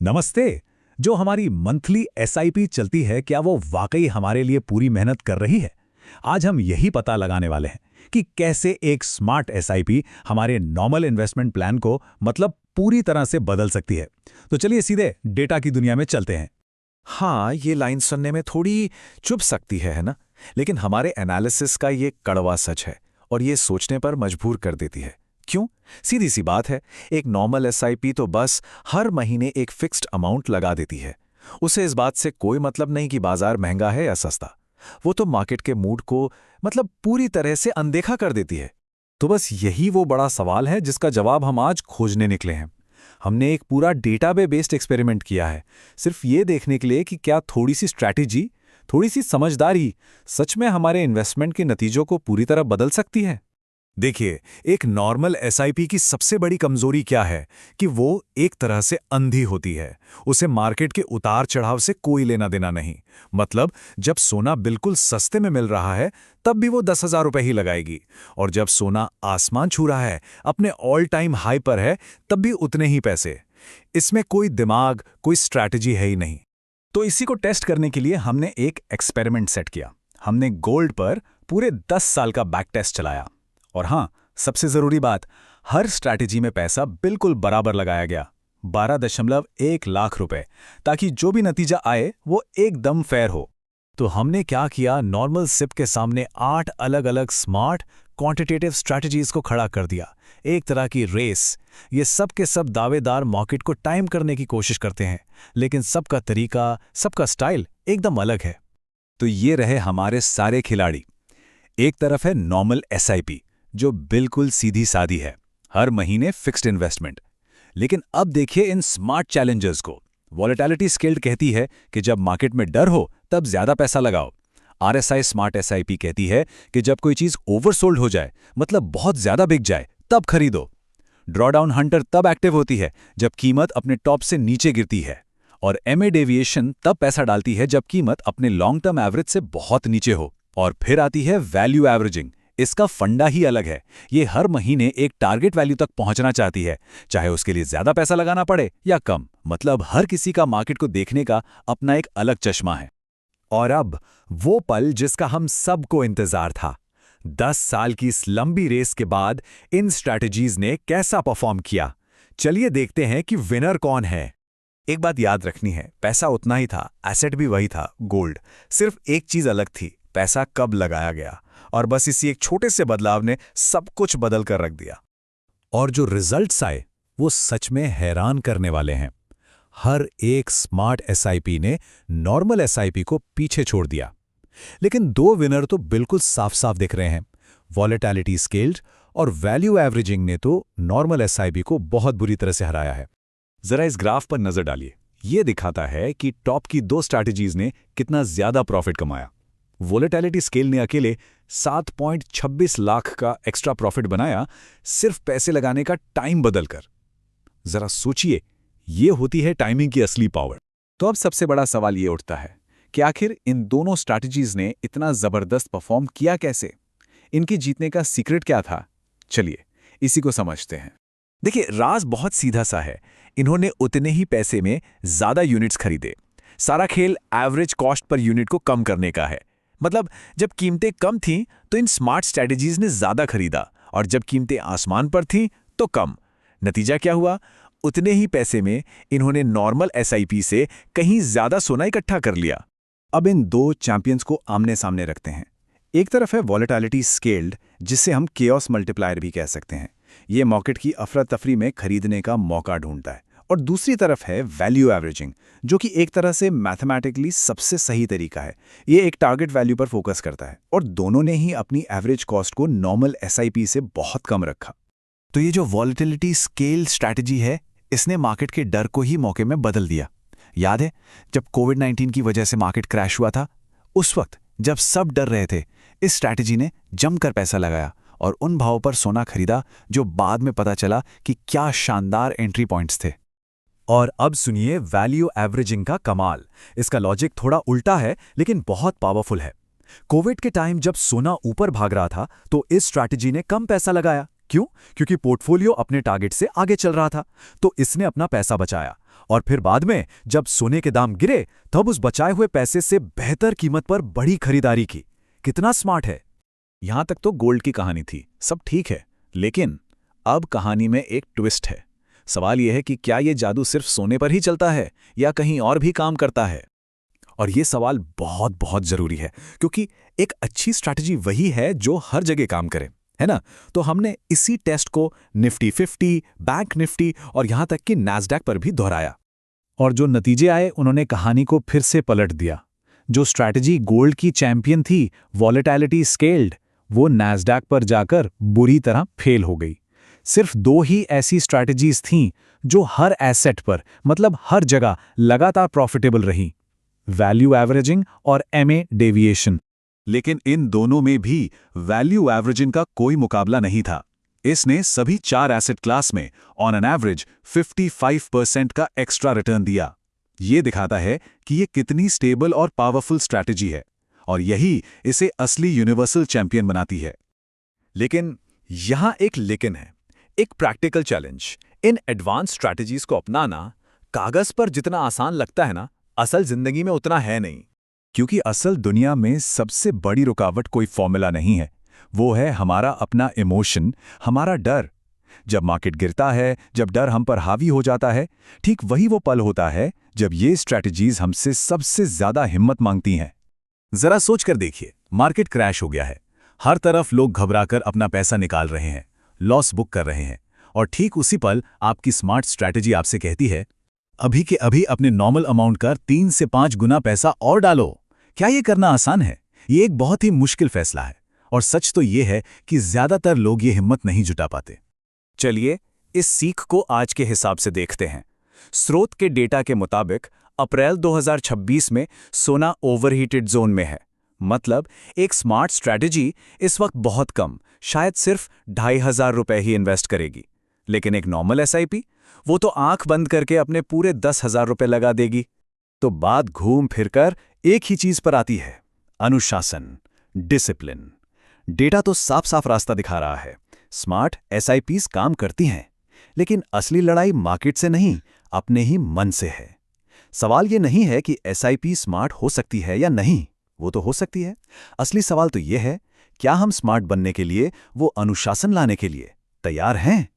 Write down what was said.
नमस्ते। जो हमारी मंथली एसआईपी चलती है, क्या वो वाकई हमारे लिए पूरी मेहनत कर रही है? आज हम यही पता लगाने वाले हैं कि कैसे एक स्मार्ट एसआईपी हमारे नॉर्मल इन्वेस्टमेंट प्लान को पूरी तरह से बदल सकती है। तो चलिए सीधे डेटा की दुनिया में चलते हैं। हाँ, ये लाइन सुनने में थोड़ी चुभ सकती है ना? लेकिन हमारे एनालिसिस का ये कड़वा सच है और ये सोचने पर मजबूर कर देती है। क्यों? सीधी सी बात है, एक नॉर्मल एसआईपी तो बस हर महीने एक फिक्स्ड अमाउंट लगा देती है। उसे इस बात से कोई मतलब नहीं कि बाजार महंगा है या सस्ता। वो तो मार्केट के मूड को पूरी तरह से अनदेखा कर देती है। तो बस यही वो बड़ा सवाल है जिसका जवाब हम आज खोजने निकले हैं। हमने एक पूरा डेटाबेस बेस्ड एक्सपेरिमेंट किया है, सिर्फ ये देखने के लिए कि क्या थोड़ी सी स्ट्रैटेजी, थोड़ी सी समझदारी सच में हमारे इन्वेस्टमेंट के नतीजों को पूरी तरह बदल सकती है। देखिए, एक नॉर्मल एसआईपी की सबसे बड़ी कमजोरी क्या है कि वो एक तरह से अंधी होती है। उसे मार्केट के उतार चढ़ाव से कोई लेना देना नहीं। जब सोना बिल्कुल सस्ते में मिल रहा है तब भी वो 10,000 रुपए ही लगाएगी, और जब सोना आसमान छू रहा है, अपने ऑल टाइम हाई पर है, तब भी उतने ही पैसे। इसमें कोई दिमाग, कोई स्ट्रैटेजी है ही नहीं। तो इसी को टेस्ट करने के लिए हमने एक एक्सपेरिमेंट सेट किया। हमने गोल्ड पर पूरे 10 साल का बैक टेस्ट चलाया। और हाँ, सबसे जरूरी बात, हर स्ट्रैटेजी में पैसा बिल्कुल बराबर लगाया गया, 12.1 लाख रुपए, ताकि जो भी नतीजा आए वो एकदम फेयर हो। तो हमने क्या किया, नॉर्मल सिप के सामने 8 अलग अलग स्मार्ट क्वांटिटेटिव स्ट्रैटेजीज को खड़ा कर दिया। एक तरह की रेस। ये सब के सब दावेदार मार्केट को टाइम करने की कोशिश करते हैं, लेकिन सबका तरीका, सबका स्टाइल एकदम अलग है। तो ये रहे हमारे सारे खिलाड़ी। एक तरफ है नॉर्मल एसआईपी, जो बिल्कुल सीधी सादी है, हर महीने फिक्स्ड इन्वेस्टमेंट। लेकिन अब देखिए इन स्मार्ट चैलेंजर्स को। वॉलेटिलिटी स्केल्ड कहती है कि जब मार्केट में डर हो तब ज्यादा पैसा लगाओ। आरएसआई स्मार्ट एसआईपी कहती है कि जब कोई चीज ओवरसोल्ड हो जाए, बहुत ज्यादा बिक जाए, तब खरीदो। ड्रॉडाउन हंटर तब एक्टिव होती है जब कीमत अपने टॉप से नीचे गिरती है, और एमए डेविएशन तब पैसा डालती है जब कीमत अपने लॉन्ग टर्म एवरेज से बहुत नीचे हो। और फिर आती है वैल्यू एवरेजिंग। इसका फंडा ही अलग है। ये हर महीने एक टारगेट वैल्यू तक पहुंचना चाहती है, चाहे उसके लिए ज्यादा पैसा लगाना पड़े या कम। हर किसी का मार्केट को देखने का अपना एक अलग चश्मा है। और अब वो पल जिसका हम सबको इंतजार था। 10 साल की इस लंबी रेस के बाद इन स्ट्रैटेजीज ने कैसा परफॉर्म किया, चलिए देखते हैं कि विनर कौन है। एक बात याद रखनी है, पैसा उतना ही था, एसेट भी वही था, गोल्ड। सिर्फ एक चीज अलग थी, पैसा कब लगाया गया। और बस इसी एक छोटे से बदलाव ने सब कुछ बदल कर रख दिया। और जो रिजल्ट्स आए वो सच में हैरान करने वाले हैं। हर एक स्मार्ट एसआईपी ने नॉर्मल एसआईपी को पीछे छोड़ दिया। लेकिन दो विनर तो बिल्कुल साफ साफ दिख रहे हैं। वॉलेटिलिटी स्केल्ड और वैल्यू एवरेजिंग ने तो नॉर्मल एसआईपी को बहुत बुरी तरह से हराया है। जरा इस ग्राफ पर नजर डालिए। ये दिखाता है कि टॉप की दो स्ट्रैटेजीज ने कितना ज्यादा प्रॉफिट कमाया। वॉलेटिलिटी स्केल ने अकेले 7.26 लाख का एक्स्ट्रा प्रॉफिट बनाया, सिर्फ पैसे लगाने का टाइम बदलकर। जरा सोचिए, ये होती है टाइमिंग की असली पावर। तो अब सबसे बड़ा सवाल ये उठता है कि आखिर इन दोनों स्ट्रैटेजीज ने इतना जबरदस्त परफॉर्म किया कैसे? इनकी जीतने का सीक्रेट क्या था? चलिए इसी को समझते हैं। देखिए, राज बहुत सीधा सा है। इन्होंने उतने ही पैसे में ज्यादा यूनिट्स खरीदे। सारा खेल एवरेज कॉस्ट पर यूनिट को कम करने का है। जब कीमतें कम थीं तो इन स्मार्ट स्ट्रैटेजीज ने ज्यादा खरीदा, और जब कीमतें आसमान पर थीं तो कम। नतीजा क्या हुआ? उतने ही पैसे में इन्होंने नॉर्मल एसआईपी से कहीं ज्यादा सोना इकट्ठा कर लिया। अब इन दो चैंपियंस को आमने सामने रखते हैं। एक तरफ है वॉलेटिलिटी स्केल्ड, जिसे हम केओस मल्टीप्लायर भी कह सकते हैं। ये मार्केट की अफरा तफरी में खरीदने का मौका ढूंढता है। और दूसरी तरफ है वैल्यू एवरेजिंग, जो कि एक तरह से मैथमेटिकली सबसे सही तरीका है। ये एक टारगेट वैल्यू पर फोकस करता है, और दोनों ने ही अपनी एवरेज कॉस्ट को नॉर्मल एसआईपी से बहुत कम रखा। तो ये जो वॉलेटिलिटी स्केल स्ट्रैटेजी है, इसने मार्केट के डर को ही मौके में बदल दिया। याद है जब कोविड-19 की वजह से मार्केट क्रैश हुआ था? उस वक्त जब सब डर रहे थे, इस स्ट्रैटेजी ने जमकर पैसा लगाया और उन भावों पर सोना खरीदा जो बाद में पता चला कि क्या शानदार एंट्री पॉइंट्स थे। और अब सुनिए वैल्यू एवरेजिंग का कमाल। इसका लॉजिक थोड़ा उल्टा है, लेकिन बहुत पावरफुल है। कोविड के टाइम जब सोना ऊपर भाग रहा था तो इस स्ट्रैटेजी ने कम पैसा लगाया, क्यों? क्योंकि पोर्टफोलियो अपने टारगेट से आगे चल रहा था, तो इसने अपना पैसा बचाया और फिर बाद में जब सोने के दाम गिरे तब उस बचाए हुए पैसे से बेहतर कीमत पर बड़ी खरीदारी की। कितना स्मार्ट है। यहां तक तो गोल्ड की कहानी थी, सब ठीक है। लेकिन अब कहानी में एक ट्विस्ट है। सवाल यह है कि क्या ये जादू सिर्फ सोने पर ही चलता है या कहीं और भी काम करता है? और ये सवाल बहुत बहुत जरूरी है, क्योंकि एक अच्छी स्ट्रैटेजी वही है जो हर जगह काम करे, है ना? तो हमने इसी टेस्ट को निफ्टी 50, बैंक निफ्टी और यहां तक कि नैस्डैक पर भी दोहराया। और जो नतीजे आए उन्होंने कहानी को फिर से पलट दिया। जो स्ट्रैटेजी गोल्ड की चैंपियन थी, वॉलेटिलिटी स्केल्ड, वो नैस्डैक पर जाकर बुरी तरह फेल हो गई। सिर्फ 2 ही ऐसी स्ट्रैटेजीज थीं जो हर एसेट पर, मतलब हर जगह लगातार प्रॉफिटेबल रहीं, वैल्यू एवरेजिंग और एमए डेविएशन। लेकिन इन दोनों में भी वैल्यू एवरेजिंग का कोई मुकाबला नहीं था। इसने सभी 4 एसेट क्लास में ऑन एन एवरेज 55% का एक्स्ट्रा रिटर्न दिया। ये दिखाता है कि ये कितनी स्टेबल और पावरफुल स्ट्रैटेजी है, और यही इसे असली यूनिवर्सल चैंपियन बनाती है। लेकिन यहां एक लेकिन है, एक practical challenge. In advance strategies को अपनाना कागज पर जितना आसान लगता है ना, असल जिंदगी में उतना है नहीं। क्योंकि असल दुनिया में सबसे बड़ी रुकावट कोई फॉर्मूला नहीं है, वो है हमारा अपना इमोशन, हमारा डर। जब मार्केट गिरता है, जब डर हम पर हावी हो जाता है, ठीक वही वो पल होता है जब ये स्ट्रैटेजीज हमसे सबसे ज्यादा हिम्मत मांगती हैं। जरा सोच कर देखिए, मार्केट क्रैश हो गया है, हर तरफ लोग घबराकर अपना पैसा निकाल रहे हैं, लॉस बुक कर रहे हैं, और ठीक उसी पल आपकी स्मार्ट स्ट्रैटेजी आपसे कहती है, अभी के अभी अपने नॉर्मल अमाउंट का 3 से 5 गुना पैसा और डालो। क्या ये करना आसान है? ये एक बहुत ही मुश्किल फैसला है, और सच तो ये है कि ज्यादातर लोग ये हिम्मत नहीं जुटा पाते। चलिए इस सीख को आज के हिसाब से देखते हैं। स्रोत के डेटा के मुताबिक अप्रैल 2026 में सोना ओवरहीटेड जोन में है। मतलब एक स्मार्ट स्ट्रैटेजी इस वक्त बहुत कम, शायद सिर्फ 2,500 रुपए ही इन्वेस्ट करेगी। लेकिन एक नॉर्मल एसआईपी, वो तो आंख बंद करके अपने पूरे 10,000 रुपए लगा देगी। तो बात घूम फिरकर एक ही चीज पर आती है, अनुशासन, डिसिप्लिन। डेटा तो साफ साफ रास्ता दिखा रहा है, स्मार्ट एसआईपीज काम करती हैं, लेकिन असली लड़ाई मार्केट से नहीं, अपने ही मन से है। सवाल ये नहीं है कि एसआईपी स्मार्ट हो सकती है या नहीं, वो तो हो सकती है। असली सवाल तो ये है, क्या हम स्मार्ट बनने के लिए, वो अनुशासन लाने के लिए तैयार हैं?